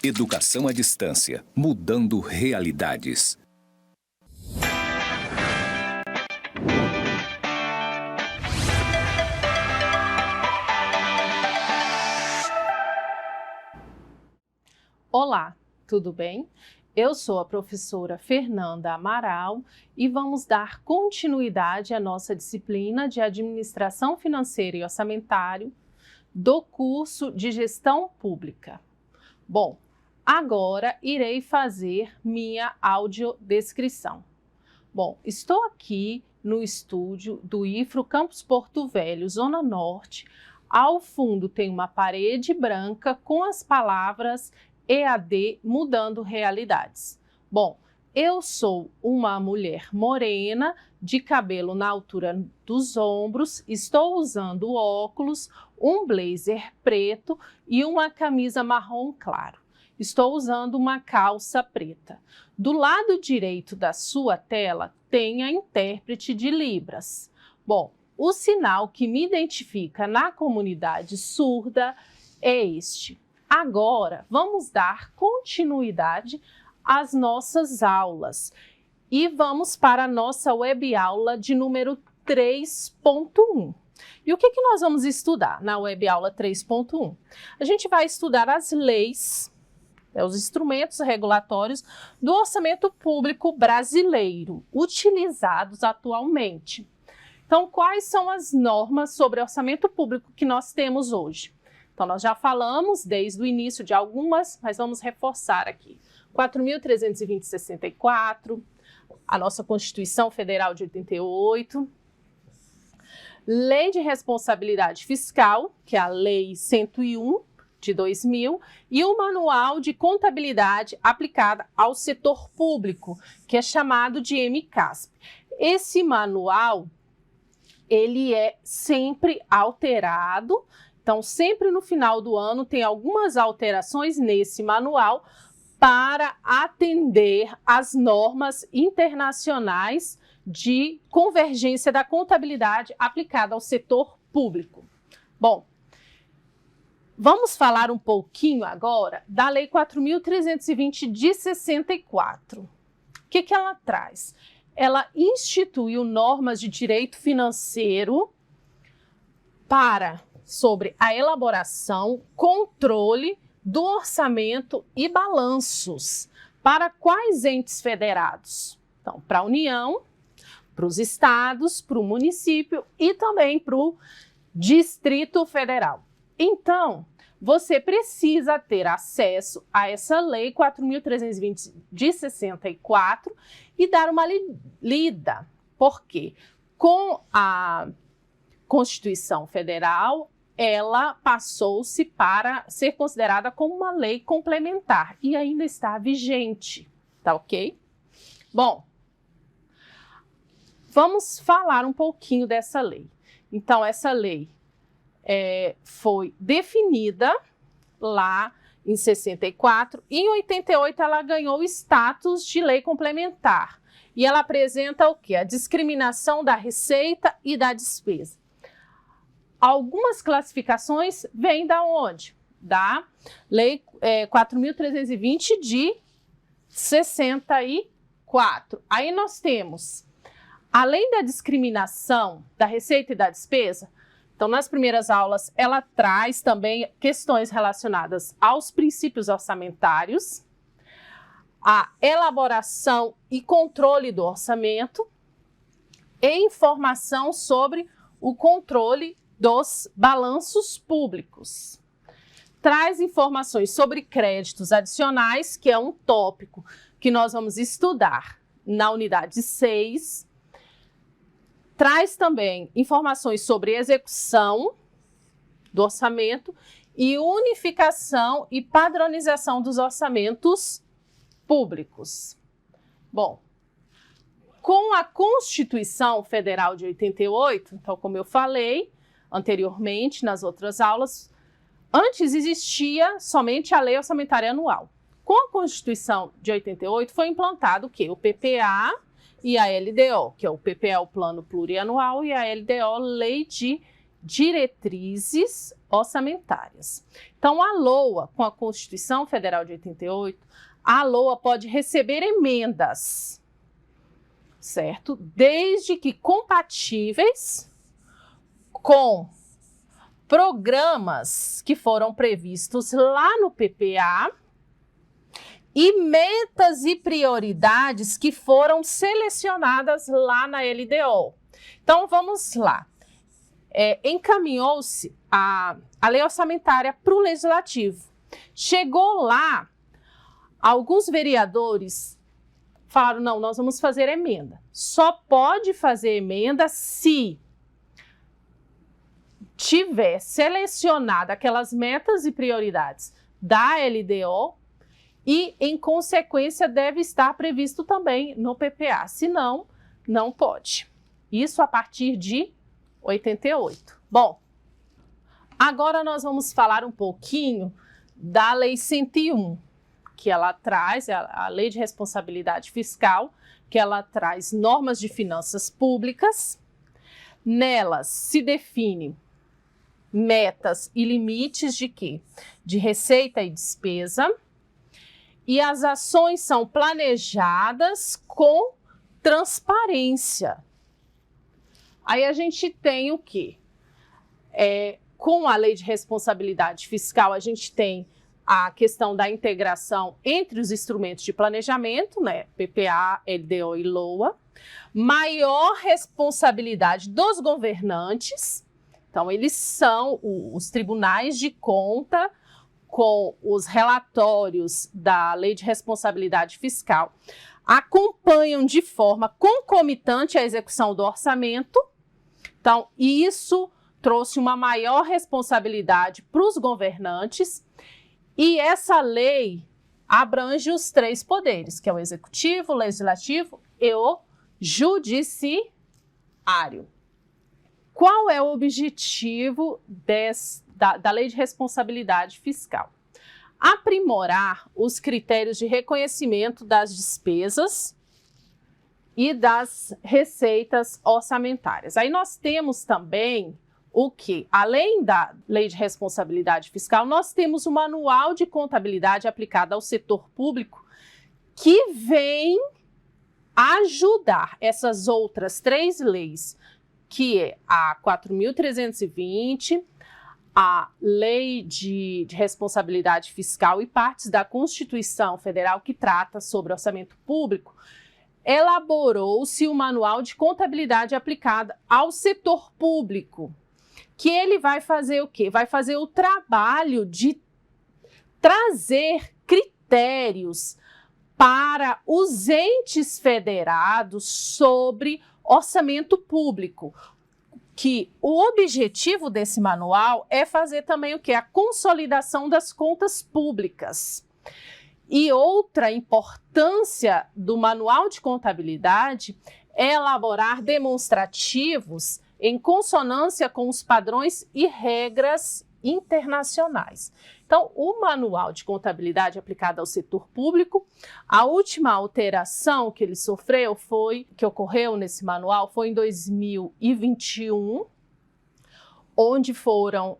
Educação à distância, mudando realidades. Olá, tudo bem? Eu sou a professora Fernanda Amaral e vamos dar continuidade à nossa disciplina de Administração Financeira e Orçamentário do curso de Gestão Pública. Bom, agora irei fazer minha audiodescrição. Bom, estou aqui no estúdio do IFRO Campus Porto Velho, Zona Norte. Ao fundo tem uma parede branca com as palavras EAD mudando realidades. Bom, eu sou uma mulher morena, de cabelo na altura dos ombros, estou usando óculos, um blazer preto e uma camisa marrom claro. Estou usando uma calça preta. Do lado direito da sua tela tem a intérprete de Libras. Bom, o sinal que me identifica na comunidade surda é este. Agora, vamos dar continuidade às nossas aulas e vamos para a nossa web aula de número 3.1. E o que nós vamos estudar na web aula 3.1? A gente vai estudar as leis, os instrumentos regulatórios do orçamento público brasileiro, utilizados atualmente. Então, quais são as normas sobre orçamento público que nós temos hoje? Então, nós já falamos desde o início de algumas, mas vamos reforçar aqui. 4.320/64, a nossa Constituição Federal de 88, Lei de Responsabilidade Fiscal, que é a Lei 101 de 2000, e o Manual de Contabilidade aplicada ao setor público, que é chamado de MCASP. Esse manual, ele é sempre alterado. Então, sempre no final do ano tem algumas alterações nesse manual para atender às normas internacionais de convergência da contabilidade aplicada ao setor público. Bom, vamos falar um pouquinho agora da Lei 4.320 de 64. O que ela traz? Ela instituiu normas de direito financeiro sobre a elaboração, controle do orçamento e balanços para quais entes federados? Então, para a União, para os estados, para o município e também para o Distrito Federal. Então, você precisa ter acesso a essa Lei 4.320 de 64 e dar uma lida, porque com a Constituição Federal, ela passou-se para ser considerada como uma lei complementar e ainda está vigente, tá ok? Bom, vamos falar um pouquinho dessa lei. Então, essa lei foi definida lá em 64 e em 88 ela ganhou o status de lei complementar e ela apresenta o quê? A discriminação da receita e da despesa. Algumas classificações vêm da onde? Da Lei 4.320 de 64. Aí nós temos, além da discriminação da receita e da despesa, então nas primeiras aulas ela traz também questões relacionadas aos princípios orçamentários, a elaboração e controle do orçamento e informação sobre o controle dos balanços públicos. Traz informações sobre créditos adicionais, que é um tópico que nós vamos estudar na unidade 6. Traz também informações sobre execução do orçamento e unificação e padronização dos orçamentos públicos. Bom, com a Constituição Federal de 88, então, como eu falei anteriormente nas outras aulas, antes existia somente a Lei Orçamentária Anual. Com a Constituição de 88 foi implantado o quê? O PPA e a LDO, que é o PPA, o Plano Plurianual, e a LDO, Lei de diretrizes orçamentárias. Então, a LOA, com a Constituição Federal de 88, a LOA pode receber emendas, certo? Desde que compatíveis com programas que foram previstos lá no PPA e metas e prioridades que foram selecionadas lá na LDO. Então, vamos lá. Encaminhou-se a lei orçamentária para o Legislativo. Chegou lá, alguns vereadores falaram, não, nós vamos fazer emenda. Só pode fazer emenda se tiver selecionado aquelas metas e prioridades da LDO e, em consequência, deve estar previsto também no PPA. Senão, não pode. Isso a partir de 88. Bom, agora nós vamos falar um pouquinho da Lei 101, que ela traz, a Lei de Responsabilidade Fiscal, que ela traz normas de finanças públicas. Nelas se define metas e limites de quê? De receita e despesa. E as ações são planejadas com transparência. Aí a gente tem o quê? Com a Lei de Responsabilidade Fiscal, a gente tem a questão da integração entre os instrumentos de planejamento, né? PPA, LDO e LOA. Maior responsabilidade dos governantes. Então, eles são os tribunais de conta com os relatórios da Lei de Responsabilidade Fiscal. Acompanham de forma concomitante a execução do orçamento. Então, isso trouxe uma maior responsabilidade para os governantes e essa lei abrange os 3 poderes, que é o executivo, o legislativo e o judiciário. Qual é o objetivo da Lei de Responsabilidade Fiscal? Aprimorar os critérios de reconhecimento das despesas e das receitas orçamentárias. Aí nós temos também o que? Além da Lei de Responsabilidade Fiscal, nós temos o Manual de Contabilidade aplicado ao setor público, que vem ajudar essas outras 3 leis, que é a 4.320, a Lei de Responsabilidade Fiscal e partes da Constituição Federal que trata sobre orçamento público. Elaborou-se o Manual de Contabilidade aplicada ao setor público, que ele vai fazer o quê? Vai fazer o trabalho de trazer critérios para os entes federados sobre orçamento público, que o objetivo desse manual é fazer também o quê? A consolidação das contas públicas. E outra importância do manual de contabilidade é elaborar demonstrativos em consonância com os padrões e regras internacionais. Então, o manual de contabilidade aplicado ao setor público, a última alteração que ele sofreu que ocorreu nesse manual foi em 2021, onde foram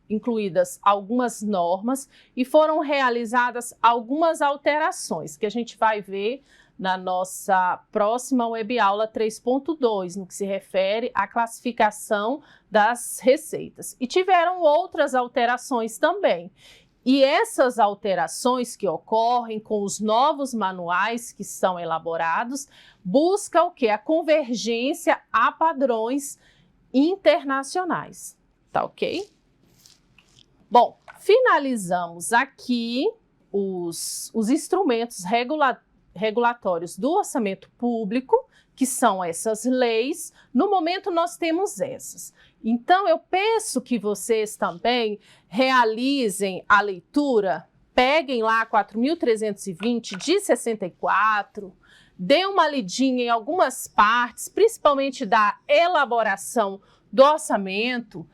incluídas algumas normas e foram realizadas algumas alterações que a gente vai ver na nossa próxima webaula 3.2, no que se refere à classificação das receitas. E tiveram outras alterações também. E essas alterações que ocorrem com os novos manuais que são elaborados, busca o quê? A convergência a padrões internacionais. Tá ok? Bom, finalizamos aqui os instrumentos regulatórios do orçamento público, que são essas leis. No momento nós temos essas. Então eu peço que vocês também realizem a leitura, peguem lá 4.320 de 64, dê uma lidinha em algumas partes, principalmente da elaboração do orçamento,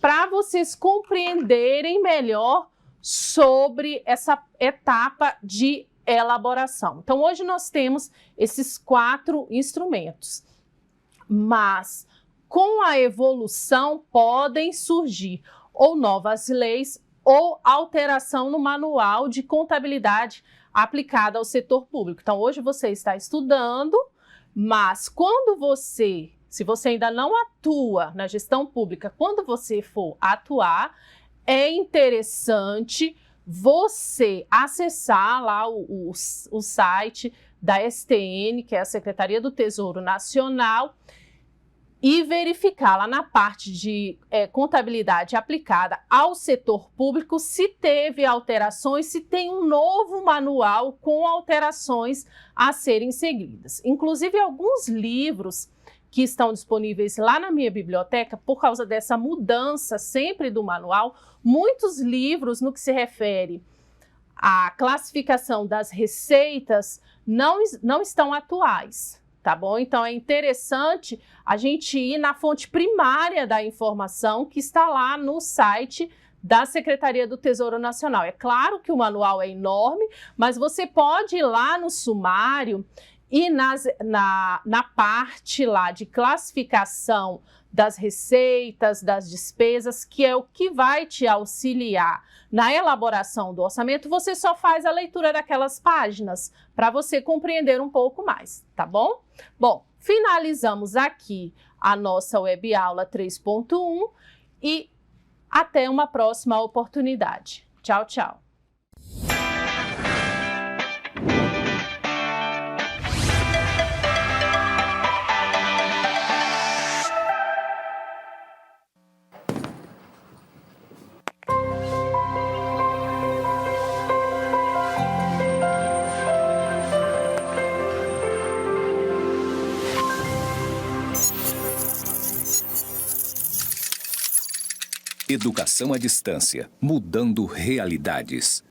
para vocês compreenderem melhor sobre essa etapa de elaboração. Então, hoje nós temos esses 4 instrumentos, mas com a evolução podem surgir ou novas leis ou alteração no manual de contabilidade aplicada ao setor público. Então, hoje você está estudando, mas se você ainda não atua na gestão pública, quando você for atuar, é interessante você acessar lá o site da STN, que é a Secretaria do Tesouro Nacional, e verificar lá na parte de contabilidade aplicada ao setor público se teve alterações, se tem um novo manual com alterações a serem seguidas. Inclusive, alguns livros que estão disponíveis lá na minha biblioteca, por causa dessa mudança sempre do manual, muitos livros no que se refere à classificação das receitas não estão atuais. Tá bom? Então, é interessante a gente ir na fonte primária da informação que está lá no site da Secretaria do Tesouro Nacional. É claro que o manual é enorme, mas você pode ir lá no sumário e na parte lá de classificação das receitas, das despesas, que é o que vai te auxiliar na elaboração do orçamento, você só faz a leitura daquelas páginas para você compreender um pouco mais, tá bom? Bom, finalizamos aqui a nossa web aula 3.1 e até uma próxima oportunidade. Tchau, tchau. Educação à distância, mudando realidades.